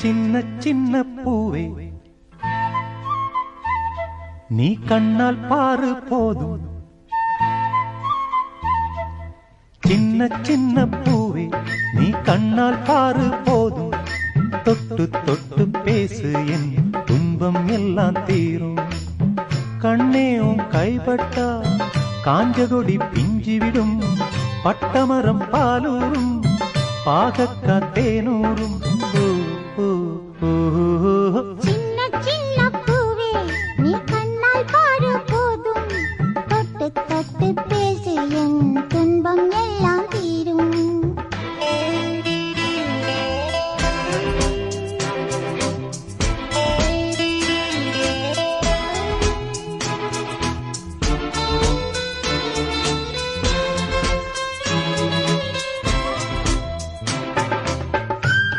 சின்ன சின்ன பூவே நீ கண்ணால் பாரு போதும். சின்ன சின்ன பூவே நீ கண்ணால் பாரு போதும். தொட்டு தொட்டு பேசு என் துன்பம் எல்லாம் தீரும். கண்ணேவும் கைப்பட்டா காஞ்சகொடி பிஞ்சிவிடும். பட்டமரம் பாலூரும் பாகக்கா தேனூரும்.